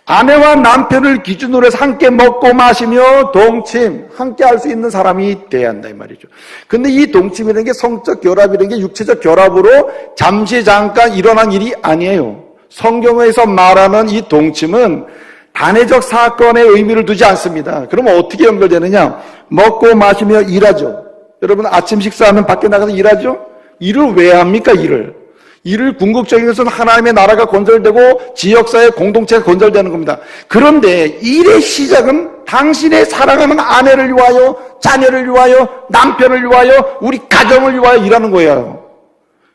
아내와 남편을 기준으로 해서 함께 먹고 마시며 동침, 함께 할 수 있는 사람이 돼야 한다 이 말이죠. 근데 이 동침이라는 게 성적 결합이라는 게 육체적 결합으로 잠시 잠깐 일어난 일이 아니에요. 성경에서 말하는 이 동침은 단회적 사건의 의미를 두지 않습니다. 그러면 어떻게 연결되느냐? 먹고 마시며 일하죠. 여러분 아침 식사하면 밖에 나가서 일하죠? 일을 왜 합니까? 일을 궁극적인 것은 하나님의 나라가 건설되고 지역사회 공동체가 건설되는 겁니다. 그런데 일의 시작은 당신의 사랑하는 아내를 위하여, 자녀를 위하여, 남편을 위하여, 우리 가정을 위하여 일하는 거예요.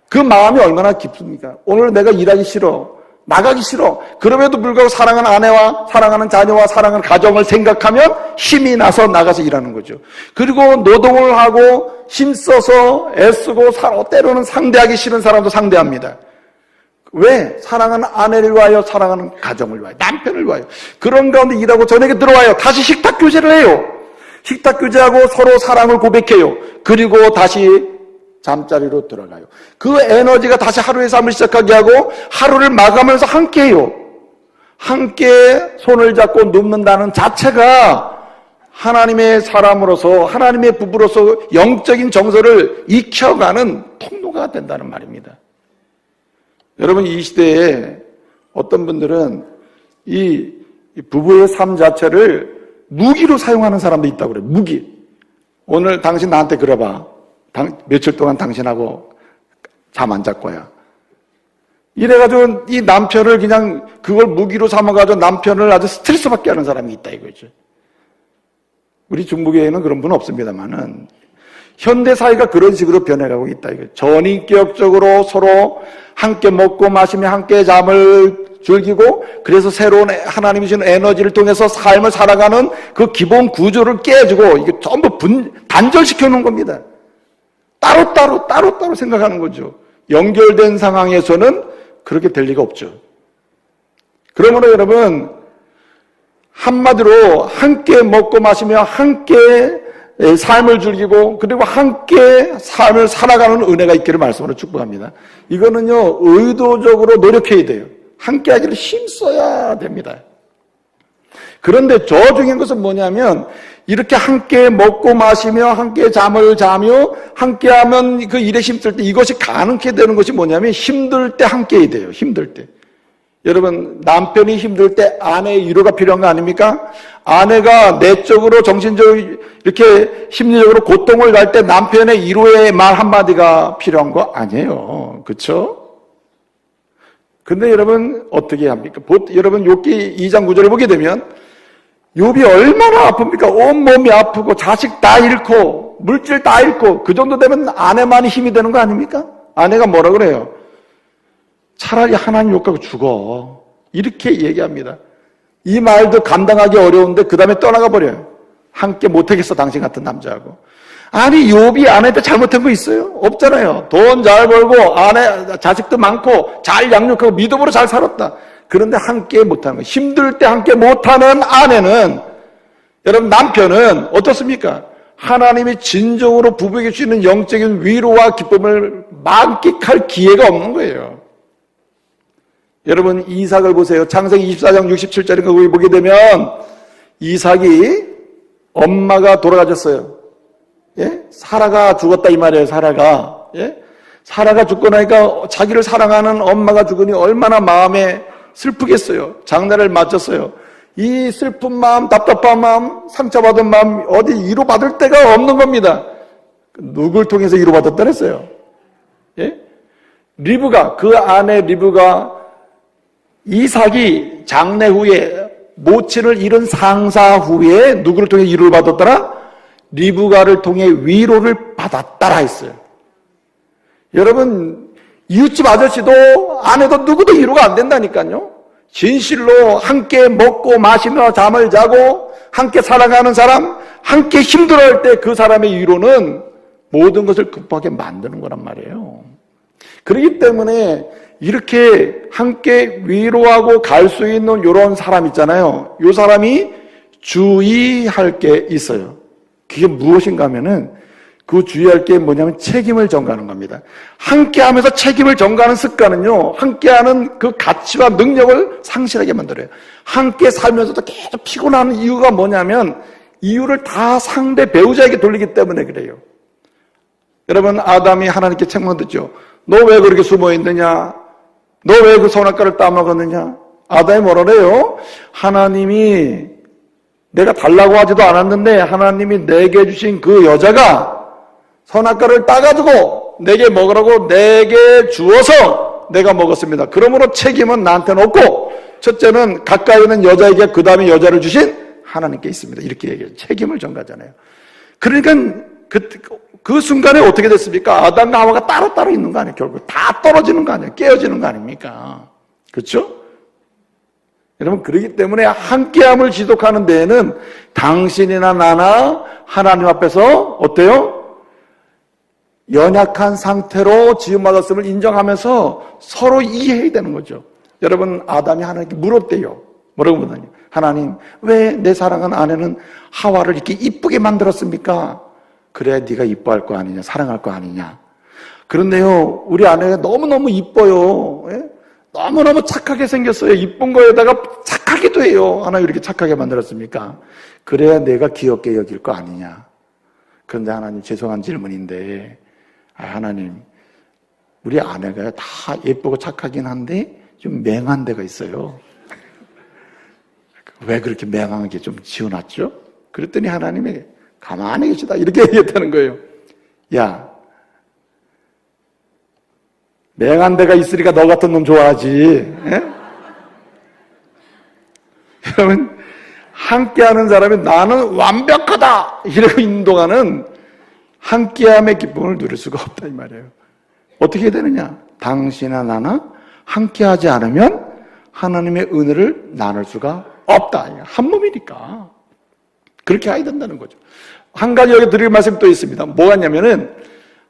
그 마음이 얼마나 깊습니까? 오늘 내가 일하기 싫어, 나가기 싫어. 그럼에도 불구하고 사랑하는 아내와 사랑하는 자녀와 사랑하는 가정을 생각하면 힘이 나서 나가서 일하는 거죠. 그리고 노동을 하고 힘써서 애쓰고 때로는 상대하기 싫은 사람도 상대합니다. 왜? 사랑하는 아내를 위하여, 사랑하는 가정을 위하여, 남편을 위하여. 그런 가운데 일하고 저녁에 들어와요. 다시 식탁 교제를 해요. 식탁 교제하고 서로 사랑을 고백해요. 그리고 다시 잠자리로 들어가요. 그 에너지가 다시 하루의 삶을 시작하게 하고 하루를 마감하면서 함께해요. 함께 손을 잡고 눕는다는 자체가 하나님의 사람으로서, 하나님의 부부로서 영적인 정서를 익혀가는 통로가 된다는 말입니다. 여러분 이 시대에 어떤 분들은 이 부부의 삶 자체를 무기로 사용하는 사람도 있다고 그래요. 무기. 오늘 당신 나한테 그래봐. 며칠 동안 당신하고 잠 안 잘 거야. 이래가지고 이 남편을 그냥 그걸 무기로 삼아가지고 남편을 아주 스트레스 받게 하는 사람이 있다 이거죠. 우리 중국에는 그런 분은 없습니다만은 현대사회가 그런 식으로 변해가고 있다 이거죠. 전인격적으로 서로 함께 먹고 마시며 함께 잠을 즐기고 그래서 새로운 하나님이 주는 에너지를 통해서 삶을 살아가는 그 기본 구조를 깨주고 이게 전부 단절시켜 놓은 겁니다. 따로 생각하는 거죠. 연결된 상황에서는 그렇게 될 리가 없죠. 그러므로 여러분 한마디로 함께 먹고 마시며 함께 삶을 즐기고 그리고 함께 삶을 살아가는 은혜가 있기를 말씀으로 축복합니다. 이거는요 의도적으로 노력해야 돼요. 함께 하기를 힘써야 됩니다. 그런데 더 중요한 것은 뭐냐면 이렇게 함께 먹고 마시며 함께 잠을 자며 함께하면 그 일에 힘들 때 이것이 가능하게 되는 것이 뭐냐면 힘들 때 함께 해야 돼요. 힘들 때. 여러분 남편이 힘들 때 아내의 위로가 필요한 거 아닙니까? 아내가 내적으로 정신적으로 이렇게 심리적으로 고통을 갈 때 남편의 위로의 말 한마디가 필요한 거 아니에요. 그렇죠? 근데 여러분 어떻게 합니까? 여러분 욥기 2장 9절을 보게 되면 욥이 얼마나 아픕니까? 온몸이 아프고 자식 다 잃고 물질 다 잃고 그 정도 되면 아내만이 힘이 되는 거 아닙니까? 아내가 뭐라 그래요? 차라리 하나님 욕하고 죽어. 이렇게 얘기합니다. 이 말도 감당하기 어려운데 그 다음에 떠나가 버려요. 함께 못하겠어 당신 같은 남자하고. 아니 욥이 아내한테 잘못한 거 있어요? 없잖아요. 돈 잘 벌고 아내 자식도 많고 잘 양육하고 믿음으로 잘 살았다. 그런데 함께 못하는 거예요. 힘들 때 함께 못하는 아내는 여러분, 남편은 어떻습니까? 하나님이 진정으로 부부에게 주시는 영적인 위로와 기쁨을 만끽할 기회가 없는 거예요. 여러분, 이삭을 보세요. 창세기 24장 67절인가 거기 보게 되면 이삭이 엄마가 돌아가셨어요. 예? 사라가 죽었다 이 말이에요. 사라가. 예? 사라가 죽고 나니까 자기를 사랑하는 엄마가 죽으니 얼마나 마음에 슬프겠어요. 장례를 마쳤어요. 이 슬픈 마음, 답답한 마음, 상처받은 마음 어디 위로받을 데가 없는 겁니다. 누굴 통해서 위로받았다 그랬어요? 예? 리브가, 그 아내 리브가 이삭이 장례 후에 모친을 잃은 상사 후에 누구를 통해 위로를 받았더라? 리브가를 통해 위로를 받았다라 했어요. 여러분, 이웃집 아저씨도 아내도 누구도 위로가 안 된다니까요. 진실로 함께 먹고 마시며 잠을 자고 함께 살아가는 사람, 함께 힘들어할 때 그 사람의 위로는 모든 것을 극복하게 만드는 거란 말이에요. 그렇기 때문에 이렇게 함께 위로하고 갈 수 있는 이런 사람 있잖아요. 이 사람이 주의할 게 있어요. 그게 무엇인가 하면은 그 주의할 게 뭐냐면 책임을 전가하는 겁니다. 함께하면서 책임을 전가하는 습관은요, 함께하는 그 가치와 능력을 상실하게 만들어요. 함께 살면서도 계속 피곤한 이유가 뭐냐면 이유를 다 상대 배우자에게 돌리기 때문에 그래요. 여러분, 아담이 하나님께 책망 듣죠. 너 왜 그렇게 숨어 있느냐? 너 왜 그 선악과를 따먹었느냐? 아담이 뭐라 그래요? 하나님이 내가 달라고 하지도 않았는데 하나님이 내게 주신 그 여자가 선악과를 따가지고 내게 먹으라고 내게 주어서 내가 먹었습니다. 그러므로 책임은 나한테는 없고 첫째는 가까이 있는 여자에게 그 다음에 여자를 주신 하나님께 있습니다. 이렇게 얘기해요. 책임을 전가하잖아요. 그러니까 그 순간에 어떻게 됐습니까? 아담과 하와가 따로따로 있는 거 아니에요. 결국 다 떨어지는 거 아니에요. 깨어지는 거 아닙니까? 그렇죠? 여러분, 그렇기 때문에 함께함을 지속하는 데에는 당신이나 나나 하나님 앞에서 어때요? 연약한 상태로 지음받았음을 인정하면서 서로 이해해야 되는 거죠. 여러분, 아담이 하나님께 물었대요. 뭐라고 물었냐? 하나님, 왜 내 사랑하는 아내는 하와를 이렇게 이쁘게 만들었습니까? 그래야 네가 이뻐할 거 아니냐, 사랑할 거 아니냐. 그런데요, 우리 아내가 너무너무 이뻐요. 예? 너무너무 착하게 생겼어요. 이쁜 거에다가 착하기도 해요. 하나님 이렇게 착하게 만들었습니까? 그래야 내가 귀엽게 여길 거 아니냐. 그런데 하나님, 죄송한 질문인데, 하나님, 우리 아내가 다 예쁘고 착하긴 한데 좀 맹한 데가 있어요. 왜 그렇게 맹하게 좀 지어놨죠? 그랬더니 하나님이 가만히 계시다 이렇게 얘기했다는 거예요. 야, 맹한 데가 있으니까 너 같은 놈 좋아하지. 예? 여러분, 함께하는 사람이 나는 완벽하다 이러고 있는 동안은 함께함의 기쁨을 누릴 수가 없다 이 말이에요. 어떻게 되느냐? 당신이나 나나 함께하지 않으면 하나님의 은혜를 나눌 수가 없다. 한 몸이니까 그렇게 해야 된다는 거죠. 한 가지 여기 드릴 말씀이 또 있습니다. 뭐가 있냐면은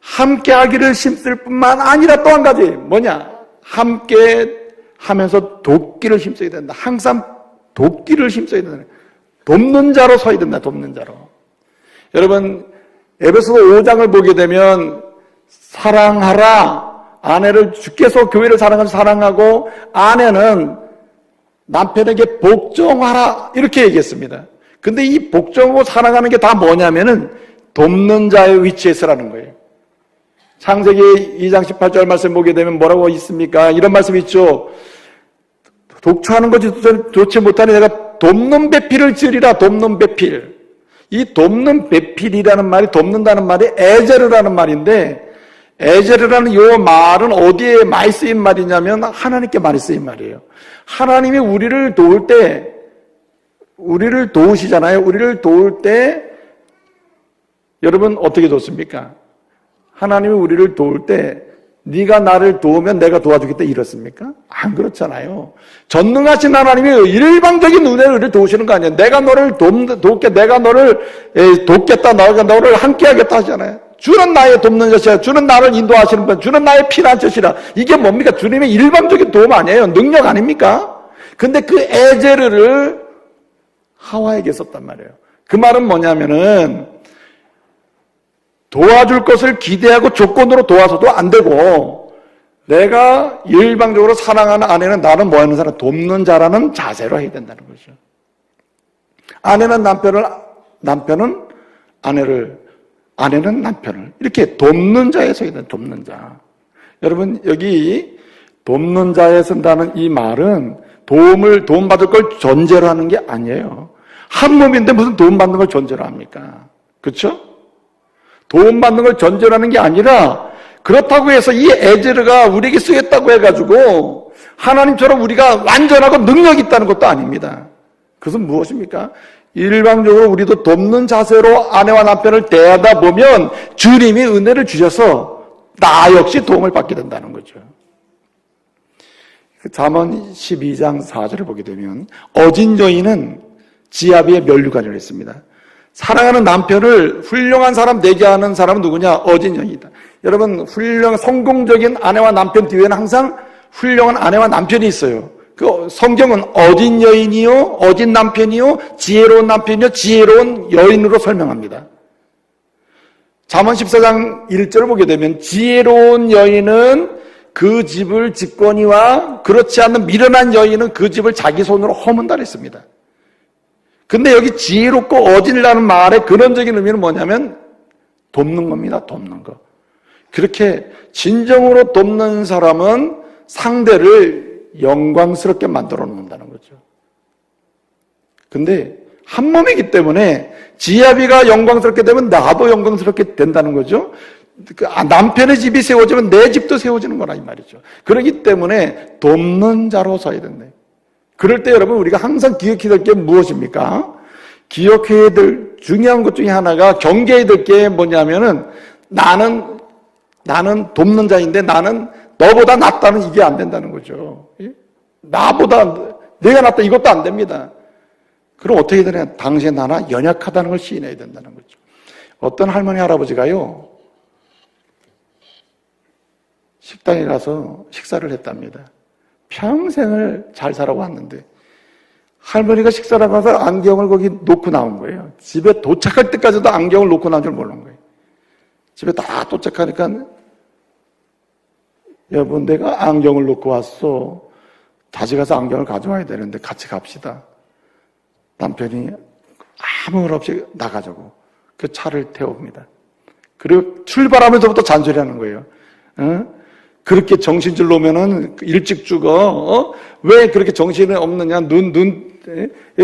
함께하기를 힘쓸 뿐만 아니라 또 한 가지 뭐냐? 함께 하면서 돕기를 힘써야 된다. 항상 돕기를 힘써야 된다. 돕는 자로 서야 된다. 돕는 자로. 여러분, 에베소서 5장을 보게 되면 사랑하라. 아내를 주께서 교회를 사랑하고 아내는 남편에게 복종하라. 이렇게 얘기했습니다. 근데 이 복종하고 사랑하는 게 다 뭐냐면은 돕는 자의 위치에 서라는 거예요. 창세기 2장 18절 말씀 보게 되면 뭐라고 있습니까? 이런 말씀이 있죠. 독초하는 것이 좋지 못하니 내가 돕는 배필을 지으리라. 돕는 배필. 이 돕는 배필이라는 말이, 돕는다는 말이 에제르라는 말인데, 에제르라는 이 말은 어디에 많이 쓰인 말이냐면 하나님께 많이 쓰인 말이에요. 하나님이 우리를 도울 때, 우리를 도우시잖아요. 우리를 도울 때 여러분 어떻게 돕습니까? 하나님이 우리를 도울 때 네가 나를 도우면 내가 도와주겠다 이렇습니까? 안 그렇잖아요. 전능하신 하나님이 일방적인 은혜로 우리를 도우시는 거 아니에요. 내가 너를 돕게, 내가 너를 돕겠다, 너가 너를 함께하겠다 하잖아요. 주는 나의 돕는 자시라. 주는 나를 인도하시는 분. 주는 나의 피난 자시라. 이게 뭡니까? 주님의 일방적인 도움 아니에요. 능력 아닙니까? 근데 그 에제르를 하와에게 썼단 말이에요. 그 말은 뭐냐면은 도와줄 것을 기대하고 조건으로 도와서도 안 되고, 내가 일방적으로 사랑하는 아내는 나는 뭐 하는 사람? 돕는 자라는 자세로 해야 된다는 거죠. 아내는 남편을, 남편은 아내를, 아내는 남편을 이렇게 돕는 자에 서야 된다. 돕는 자. 여러분, 여기 돕는 자에 선다는 이 말은 도움받을 걸 전제로 하는 게 아니에요. 한 몸인데 무슨 도움받는 걸 전제로 합니까? 그렇죠? 도움받는 걸 전제로 하는 게 아니라, 그렇다고 해서 이 에제르가 우리에게 쓰였다고 해가지고 하나님처럼 우리가 완전하고 능력이 있다는 것도 아닙니다. 그것은 무엇입니까? 일방적으로 우리도 돕는 자세로 아내와 남편을 대하다 보면 주님이 은혜를 주셔서 나 역시 도움을 받게 된다는 거죠. 잠언 12장 4절을 보게 되면 어진 여인은 지아비의 면류관을 했습니다. 사랑하는 남편을 훌륭한 사람 되게 하는 사람은 누구냐? 어진 여인이다. 여러분, 성공적인 아내와 남편 뒤에는 항상 훌륭한 아내와 남편이 있어요. 그 성경은 어진 여인이요, 어진 남편이요, 지혜로운 남편이요, 지혜로운 여인으로 설명합니다. 잠언 14장 1절을 보게 되면 지혜로운 여인은 그 집을 짓거니와 그렇지 않는 미련한 여인은 그 집을 자기 손으로 허문다 그랬습니다. 근데 여기 지혜롭고 어진이라는 말의 근원적인 의미는 뭐냐면 돕는 겁니다. 돕는 거. 그렇게 진정으로 돕는 사람은 상대를 영광스럽게 만들어 놓는다는 거죠. 근데 한 몸이기 때문에 지아비가 영광스럽게 되면 나도 영광스럽게 된다는 거죠. 남편의 집이 세워지면 내 집도 세워지는 거라 이 말이죠. 그렇기 때문에 돕는 자로 서야 된다. 그럴 때 여러분 우리가 항상 기억해야 될 게 무엇입니까? 기억해야 될 중요한 것 중에 하나가 경계해야 될 게 뭐냐면은 나는 돕는 자인데 나는 너보다 낫다는 이게 안 된다는 거죠. 나보다 내가 낫다 이것도 안 됩니다. 그럼 어떻게 되냐? 당시에 나나 연약하다는 걸 시인해야 된다는 거죠. 어떤 할머니 할아버지가요 식당에 가서 식사를 했답니다. 평생을 잘 살아왔는데 할머니가 식사를 하면서 안경을 거기 놓고 나온 거예요. 집에 도착할 때까지도 안경을 놓고 나온 줄 모르는 거예요. 집에 다 도착하니까 여보 내가 안경을 놓고 왔어. 다시 가서 안경을 가져와야 되는데 같이 갑시다. 남편이 아무 말 없이 나가자고 그 차를 태웁니다. 그리고 출발하면서부터 잔소리하는 거예요. 그렇게 정신줄 놓으면은 일찍 죽어. 왜 그렇게 정신이 없느냐?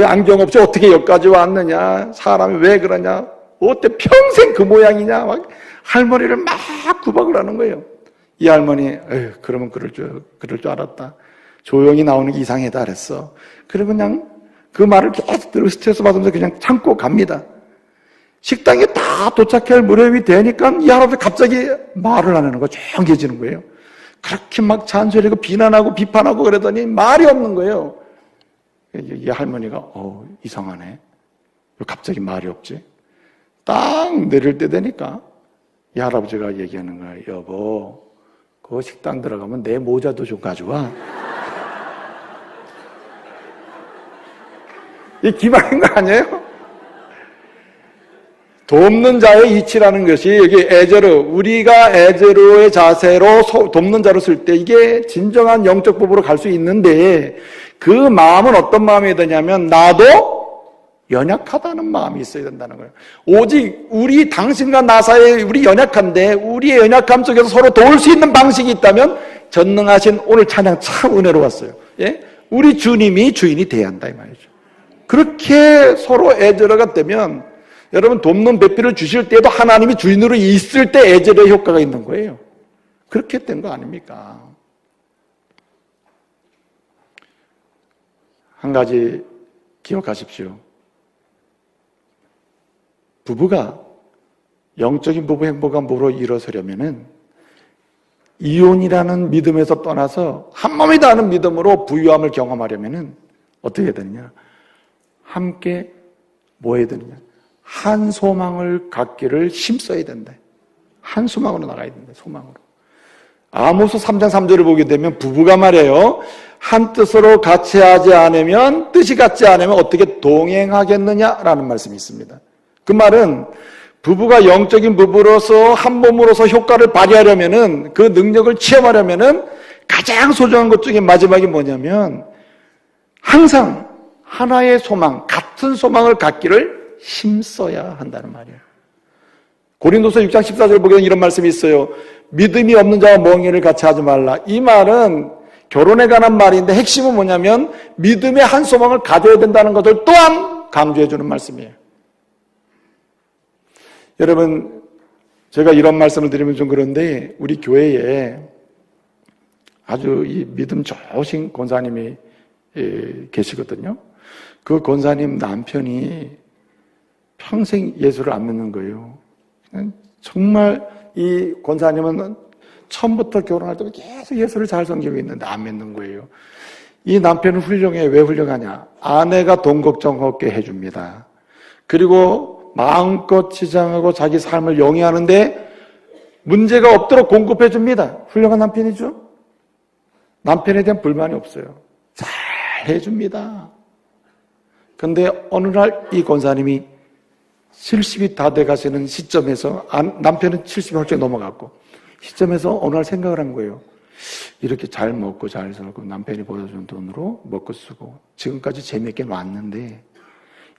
안경 없이 어떻게 여기까지 왔느냐? 사람이 왜 그러냐? 어때 평생 그 모양이냐? 막 할머니를 막 구박을 하는 거예요. 이 할머니, 그러면 그럴 줄 알았다. 조용히 나오는 게 이상하다 그랬어. 그리고 그냥 그 말을 계속 들고 스트레스 받으면서 그냥 참고 갑니다. 식당에 다 도착할 무렵이 되니까 이 할아버지 갑자기 말을 안 하는 거예요. 조용해지는 거예요. 그렇게 막 잔소리하고 비난하고 비판하고 그러더니 말이 없는 거예요. 이 할머니가 이상하네. 왜 갑자기 말이 없지? 딱 내릴 때 되니까 이 할아버지가 얘기하는 거예요. 여보, 그 식당 들어가면 내 모자도 좀 가져와. 이 기만인 거 아니에요? 돕는 자의 이치라는 것이 여기 에제르, 우리가 에제르의 자세로 돕는 자로 쓸 때 이게 진정한 영적 법으로 갈 수 있는데 그 마음은 어떤 마음이 되냐면 나도 연약하다는 마음이 있어야 된다는 거예요. 오직 우리 당신과 나 사이에 우리 연약한데 우리의 연약함 속에서 서로 도울 수 있는 방식이 있다면 전능하신 오늘 찬양 참 은혜로웠어요. 예? 우리 주님이 주인이 돼야 한다 이 말이죠. 그렇게 서로 에제르가 되면 여러분 돕는 배필을 주실 때도 하나님이 주인으로 있을 때 에제르의 효과가 있는 거예요. 그렇게 된 거 아닙니까? 한 가지 기억하십시오. 부부가 영적인 부부 행복함으로 일어서려면은 이혼이라는 믿음에서 떠나서 한 몸이다 하는 믿음으로 부유함을 경험하려면은 어떻게 해야 되느냐? 함께 뭐 해야 되느냐? 한 소망을 갖기를 힘써야 된다. 한 소망으로 나가야 된다. 소망으로. 아모스 3장 3절을 보게 되면 부부가 말이에요. 한 뜻으로 같이 하지 않으면, 뜻이 같지 않으면 어떻게 동행하겠느냐라는 말씀이 있습니다. 그 말은 부부가 영적인 부부로서 한 몸으로서 효과를 발휘하려면은, 그 능력을 체험하려면은 가장 소중한 것 중에 마지막이 뭐냐면 항상 하나의 소망, 같은 소망을 갖기를 힘써야 한다는 말이에요. 고린도서 6장 14절 보면 이런 말씀이 있어요. 믿음이 없는 자와 멍에를 같이 하지 말라. 이 말은 결혼에 관한 말인데 핵심은 뭐냐면 믿음의 한 소망을 가져야 된다는 것을 또한 강조해 주는 말씀이에요. 여러분, 제가 이런 말씀을 드리면 좀 그런데 우리 교회에 아주 이 믿음 좋으신 권사님이 계시거든요. 그 권사님 남편이 평생 예수를 안 믿는 거예요. 정말 이 권사님은 처음부터 결혼할 때 계속 예수를 잘 섬기고 있는데 안 믿는 거예요. 이 남편은 훌륭해. 왜 훌륭하냐? 아내가 돈 걱정 없게 해줍니다. 그리고 마음껏 치장하고 자기 삶을 영위하는데 문제가 없도록 공급해 줍니다. 훌륭한 남편이죠. 남편에 대한 불만이 없어요. 잘 해줍니다. 근데 어느 날 이 권사님이 70이 다 돼가시는 시점에서, 남편은 70이 훨씬 넘어갔고, 시점에서 어느 날 생각을 한 거예요. 이렇게 잘 먹고 잘 살고 남편이 벌어준 돈으로 먹고 쓰고 지금까지 재미있게 왔는데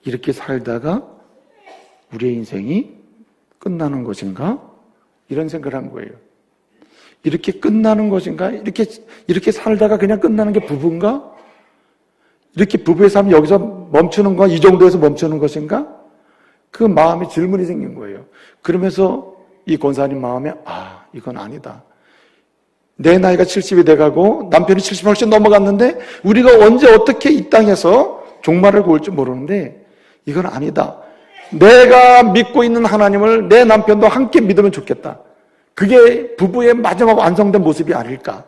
이렇게 살다가 우리의 인생이 끝나는 것인가? 이런 생각을 한 거예요. 이렇게 끝나는 것인가? 이렇게 살다가 그냥 끝나는 게 부부인가? 이렇게 부부의 삶이 여기서 멈추는 거, 이 정도에서 멈추는 것인가? 그 마음에 질문이 생긴 거예요. 그러면서 이 권사님 마음에, 이건 아니다. 내 나이가 70이 돼가고 남편이 70이 훨씬 넘어갔는데 우리가 언제 어떻게 이 땅에서 종말을 고을지 모르는데 이건 아니다. 내가 믿고 있는 하나님을 내 남편도 함께 믿으면 좋겠다. 그게 부부의 마지막 완성된 모습이 아닐까.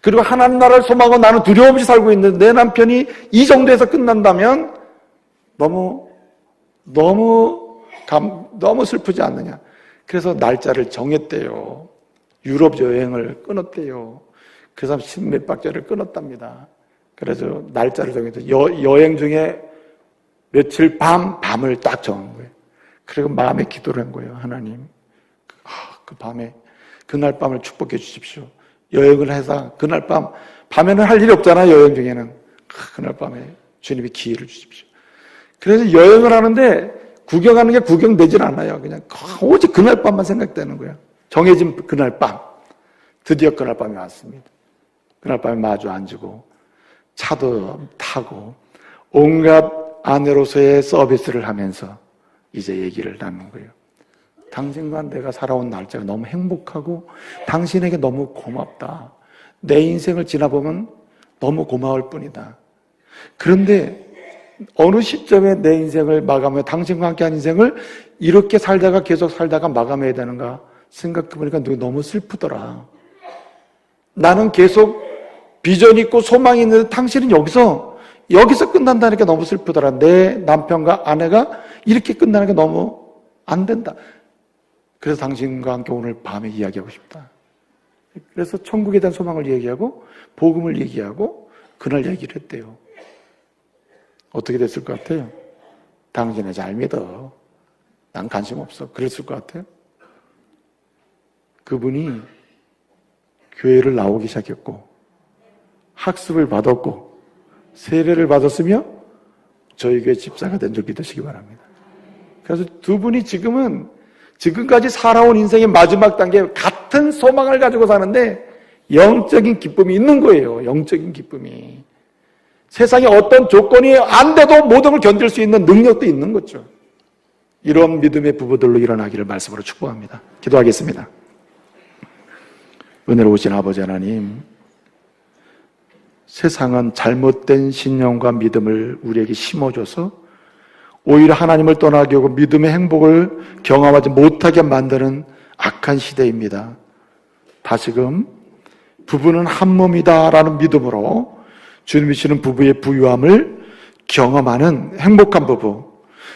그리고 하나님 나라를 소망하고 나는 두려움 없이 살고 있는데 내 남편이 이 정도에서 끝난다면 너무 슬프지 않느냐. 그래서 날짜를 정했대요. 유럽 여행을 끊었대요. 그래서 10몇 박자를 끊었답니다. 그래서 날짜를 정해서 여행 중에 며칠 밤을 딱 정한 거예요. 그리고 마음에 기도를 한 거예요. 하나님, 그 밤에, 그날 밤을 축복해 주십시오. 여행을 해서 그날 밤에는 할 일이 없잖아요. 여행 중에는. 그날 밤에 주님이 기회를 주십시오. 그래서 여행을 하는데 구경하는 게 구경되질 않아요. 그냥 오직 그날 밤만 생각되는 거예요. 정해진 그날 밤. 드디어 그날 밤이 왔습니다. 그날 밤에 마주 앉고 차도 타고 온갖 아내로서의 서비스를 하면서 이제 얘기를 나누는 거예요. 당신과 내가 살아온 날짜가 너무 행복하고 당신에게 너무 고맙다. 내 인생을 지나보면 너무 고마울 뿐이다. 그런데 어느 시점에 내 인생을 마감해 당신과 함께한 인생을 이렇게 살다가 계속 살다가 마감해야 되는가 생각해보니까 너무 슬프더라. 나는 계속 비전이 있고 소망이 있는데 당신은 여기서 끝난다니까 너무 슬프더라. 내 남편과 아내가 이렇게 끝나는 게 너무 안 된다. 그래서 당신과 함께 오늘 밤에 이야기하고 싶다. 그래서 천국에 대한 소망을 얘기하고 복음을 얘기하고 그날 얘기를 했대요. 어떻게 됐을 것 같아요? 당신은 잘 믿어. 난 관심 없어. 그랬을 것 같아요? 그분이 교회를 나오기 시작했고 학습을 받았고 세례를 받았으며 저희 교회 집사가 된 줄 믿으시기 바랍니다. 그래서 두 분이 지금까지 살아온 인생의 마지막 단계에 같은 소망을 가지고 사는데 영적인 기쁨이 있는 거예요. 영적인 기쁨이. 세상에 어떤 조건이 안 돼도 모든 걸 견딜 수 있는 능력도 있는 거죠. 이런 믿음의 부부들로 일어나기를 말씀으로 축복합니다. 기도하겠습니다. 은혜로우신 아버지 하나님, 세상은 잘못된 신념과 믿음을 우리에게 심어줘서 오히려 하나님을 떠나게 하고 믿음의 행복을 경험하지 못하게 만드는 악한 시대입니다. 다시금 부부는 한 몸이다라는 믿음으로 주님이 주시는 부부의 부유함을 경험하는 행복한 부부,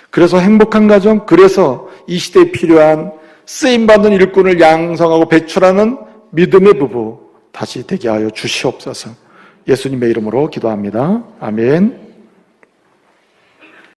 그래서 행복한 가정, 그래서 이 시대에 필요한 쓰임받는 일꾼을 양성하고 배출하는 믿음의 부부 다시 되게 하여 주시옵소서. 예수님의 이름으로 기도합니다. 아멘.